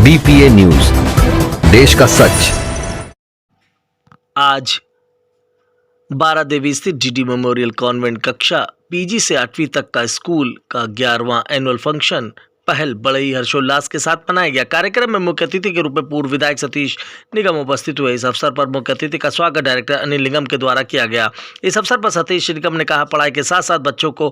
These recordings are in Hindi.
BPA न्यूज, देश का सच। आज बारादेवी स्थित GD मेमोरियल कॉन्वेंट कक्षा PG से 8वीं तक का स्कूल का 11वां एनुअल फंक्शन पहल बड़े ही हर्षोल्लास के साथ मनाया गया। कार्यक्रम में मुख्य अतिथि के रूप में पूर्व विधायक सतीश निगम उपस्थित हुए। इस अवसर पर मुख्य अतिथि का स्वागत डायरेक्टर अनिल निगम के द्वारा किया गया। इस अवसर पर सतीश निगम ने कहा, पढ़ाई के साथ साथ बच्चों को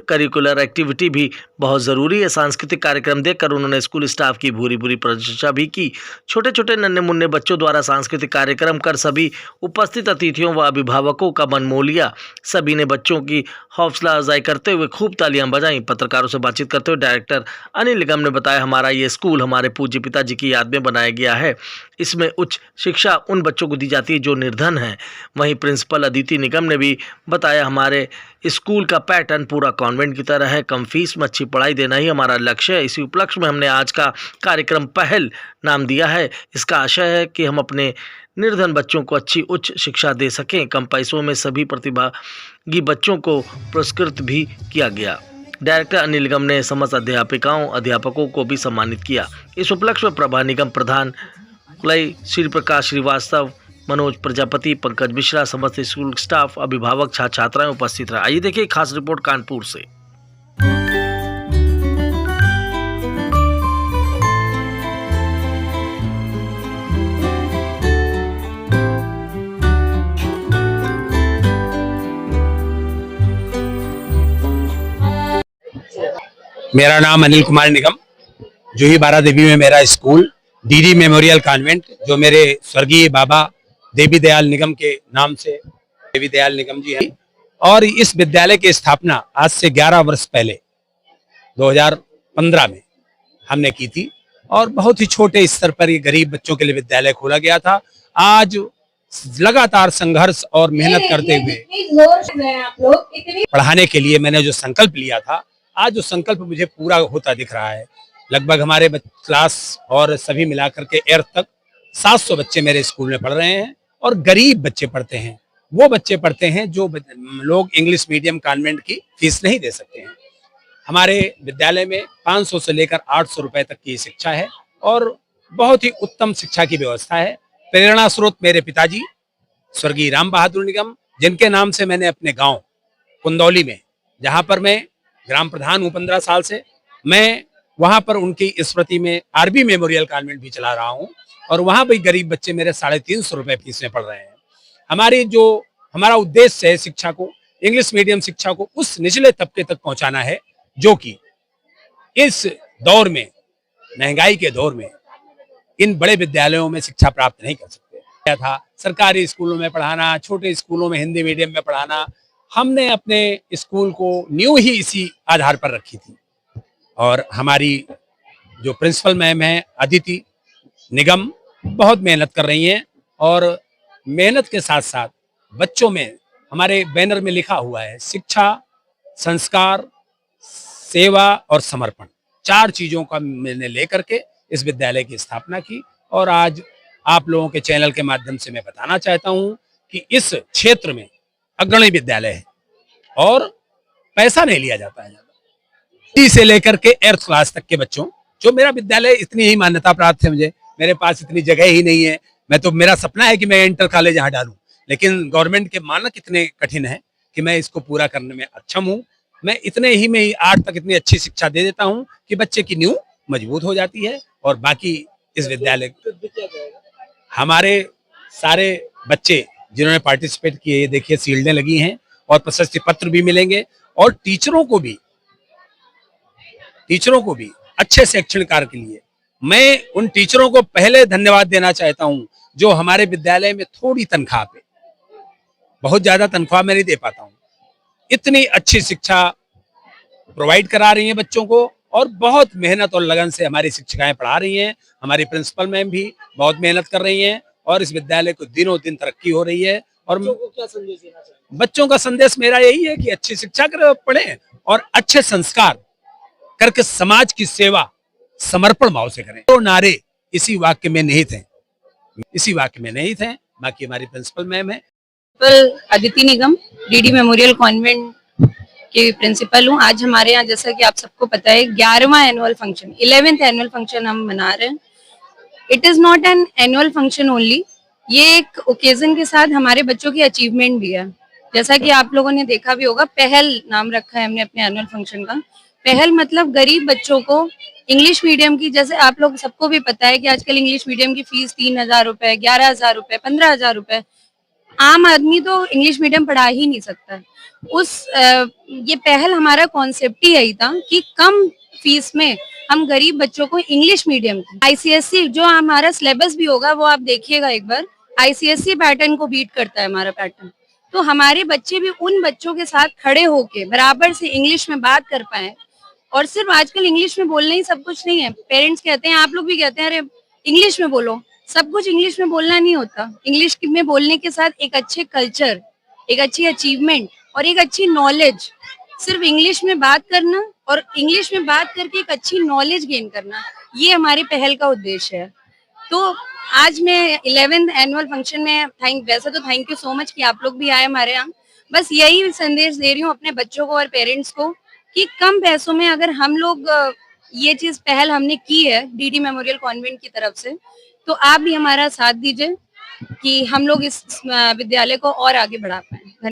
करिकुलर एक्टिविटी भी बहुत जरूरी है। सांस्कृतिक कार्यक्रम देखकर उन्होंने स्कूल स्टाफ की भूरी प्रशंसा भी की। छोटे छोटे नन्हे मुन्ने बच्चों द्वारा सांस्कृतिक कार्यक्रम कर सभी उपस्थित अतिथियों व अभिभावकों का मन मोह लिया। सभी ने बच्चों की हौसला अफजाई करते हुए खूब तालियां बजाईं। पत्रकारों से बातचीत करते हुए डायरेक्टर अनिल निगम ने बताया, हमारा ये स्कूल हमारे पूज्य पिताजी की याद में बनाया गया है। इसमें उच्च शिक्षा उन बच्चों को दी जाती है जो निर्धन हैं। वहीं प्रिंसिपल अदिति निगम ने भी बताया, हमारे स्कूल का पैटर्न पूरा कॉन्वेंट की तरह है। कम फीस में अच्छी पढ़ाई देना ही हमारा लक्ष्य है। इसी उपलक्ष्य में हमने आज का कार्यक्रम पहल नाम दिया है। इसका आशय है कि हम अपने निर्धन बच्चों को अच्छी उच्च शिक्षा दे सकें। कम पैसों में सभी प्रतिभागी बच्चों को पुरस्कृत भी किया गया। डायरेक्टर अनिल निगम ने समस्त अध्यापकों को भी सम्मानित किया। इस उपलक्ष्य में प्रभा निगम प्रधान श्री प्रकाश श्रीवास्तव, मनोज प्रजापति, पंकज मिश्रा, समस्त स्कूल स्टाफ, अभिभावक, छात्र छात्राएं उपस्थित रहे। आइए देखिए खास रिपोर्ट कानपुर से। मेरा नाम अनिल कुमार निगम, जूही बारादेवी में मेरा स्कूल DD मेमोरियल कॉन्वेंट, जो मेरे स्वर्गीय बाबा देवी दयाल निगम के नाम से देवी दयाल निगम जी हैं। और इस विद्यालय की स्थापना आज से 11 वर्ष पहले 2015 में हमने की थी और बहुत ही छोटे स्तर पर ये गरीब बच्चों के लिए विद्यालय खोला गया था। आज लगातार संघर्ष और मेहनत करते हुए पढ़ाने के लिए मैंने जो संकल्प लिया था, आज जो संकल्प मुझे पूरा होता दिख रहा है। लगभग हमारे क्लास और सभी मिलाकर के 8th तक 700 बच्चे मेरे स्कूल में पढ़ रहे हैं और गरीब बच्चे पढ़ते हैं। वो बच्चे पढ़ते हैं जो लोग इंग्लिश मीडियम कॉन्वेंट की फीस नहीं दे सकते हैं। हमारे विद्यालय में 500 से लेकर 800 रुपए तक की शिक्षा है और बहुत ही उत्तम शिक्षा की व्यवस्था है। प्रेरणा स्रोत मेरे पिताजी स्वर्गीय राम बहादुर निगम, जिनके नाम से मैंने अपने गाँव कुंदौली में, जहाँ पर मैं ग्राम प्रधान हूँ 15 साल से, मैं वहां पर उनकी स्मृति में RB मेमोरियल कॉन्वेंट भी चला रहा हूं और वहां भी गरीब बच्चे मेरे 350 रुपए फीस में पढ़ रहे हैं। हमारा उद्देश्य है शिक्षा को, इंग्लिश मीडियम शिक्षा को उस निचले तबके तक पहुंचाना है जो कि इस दौर में, महंगाई के दौर में, इन बड़े विद्यालयों में शिक्षा प्राप्त नहीं कर सकते। क्या था सरकारी स्कूलों में पढ़ाना, छोटे स्कूलों में हिंदी मीडियम में पढ़ाना। हमने अपने स्कूल को न्यू ही इसी आधार पर रखी थी और हमारी जो प्रिंसिपल मैम है अदिति निगम बहुत मेहनत कर रही हैं और मेहनत के साथ साथ बच्चों में, हमारे बैनर में लिखा हुआ है, शिक्षा, संस्कार, सेवा और समर्पण, 4 चीजों का मैंने लेकर के इस विद्यालय की स्थापना की। और आज आप लोगों के चैनल के माध्यम से मैं बताना चाहता हूं कि इस क्षेत्र में अग्रणी विद्यालय है और पैसा नहीं लिया जाता है। से लेकर के 8th क्लास तक के बच्चों, जो मेरा विद्यालय इतनी ही मान्यता प्राप्त है, मेरे पास इतनी जगह ही नहीं है। मेरा सपना है कि मैं इंटर कॉलेज यहाँ डालूं, लेकिन गवर्नमेंट के मानक इतने कठिन है कि मैं इसको पूरा करने में अक्षम हूँ। मैं इतने ही में 8 तक इतनी अच्छी शिक्षा दे देता हूँ कि बच्चे की नींव मजबूत हो जाती है और बाकी इस विद्यालय हमारे सारे बच्चे जिन्होंने पार्टिसिपेट किए, देखिए शील्डें लगी हैं और प्रशस्ति पत्र भी मिलेंगे और टीचरों को भी अच्छे शैक्षणिक कार्य के लिए मैं उन टीचरों को पहले धन्यवाद देना चाहता हूं जो हमारे विद्यालय में थोड़ी तनख्वाह पे, बहुत ज्यादा तनख्वाह मैं नहीं दे पाता हूं, इतनी अच्छी शिक्षा प्रोवाइड करा रही हैं बच्चों को और बहुत मेहनत और लगन से हमारी शिक्षिकाएं पढ़ा रही हैं। हमारी प्रिंसिपल मैम भी बहुत मेहनत कर रही हैं और इस विद्यालय को दिनों दिन तरक्की हो रही है। और क्या संदेश देना चाहिए? बच्चों का संदेश मेरा यही है कि अच्छी शिक्षा पढ़ें और अच्छे संस्कार करके समाज की सेवा समर्पण भाव से करें। तो नारे इसी वाक्य में निहित हैं। बाकी हमारी प्रिंसिपल मैम है अदिति निगम, DD मेमोरियल कॉन्वेंट की प्रिंसिपल हूँ। आज हमारे यहाँ जैसा कि आप सबको पता है 11वां annual function 11th annual function हम मना रहे हैं। It is not an annual function only, ये एक ओकेजन के साथ हमारे बच्चों की अचीवमेंट भी है। जैसा कि आप लोगों ने देखा भी होगा, पहल नाम रखा है हमने अपने एनुअल फंक्शन का। पहल मतलब गरीब बच्चों को इंग्लिश मीडियम की, जैसे आप लोग सबको भी पता है कि आजकल इंग्लिश मीडियम की फीस 3,000 रुपए, 11,000 रुपए, 15,000 रुपए, आम आदमी तो इंग्लिश मीडियम पढ़ा ही नहीं सकता है। ये पहल, हमारा कॉन्सेप्ट ही यही था कि कम फीस में हम गरीब बच्चों को इंग्लिश मीडियम की आईसीएसई, जो हमारा सिलेबस भी होगा वो आप देखिएगा एक बार, आईसीएसई पैटर्न को बीट करता है हमारा पैटर्न। तो हमारे बच्चे भी उन बच्चों के साथ खड़े होके बराबर से इंग्लिश में बात कर पाए। और सिर्फ आजकल इंग्लिश में बोलना ही सब कुछ नहीं है। पेरेंट्स कहते हैं, आप लोग भी कहते हैं, अरे इंग्लिश में बोलो। सब कुछ इंग्लिश में बोलना नहीं होता। इंग्लिश में बोलने के साथ एक अच्छे कल्चर, एक अच्छी अचीवमेंट और एक अच्छी नॉलेज, सिर्फ इंग्लिश में बात करना और इंग्लिश में बात करके एक अच्छी नॉलेज गेन करना, ये हमारी पहल का उद्देश्य है। तो आज मैं 11th एनुअल फंक्शन में वैसे तो थैंक यू सो मच कि आप लोग भी आए हमारे यहाँ। बस यही संदेश दे रही हूँ अपने बच्चों को और पेरेंट्स को कि कम पैसों में अगर हम लोग ये चीज पहल हमने की है डीडी मेमोरियल कॉन्वेंट की तरफ से, तो आप भी हमारा साथ दीजिए कि हम लोग इस विद्यालय को और आगे बढ़ा पाए।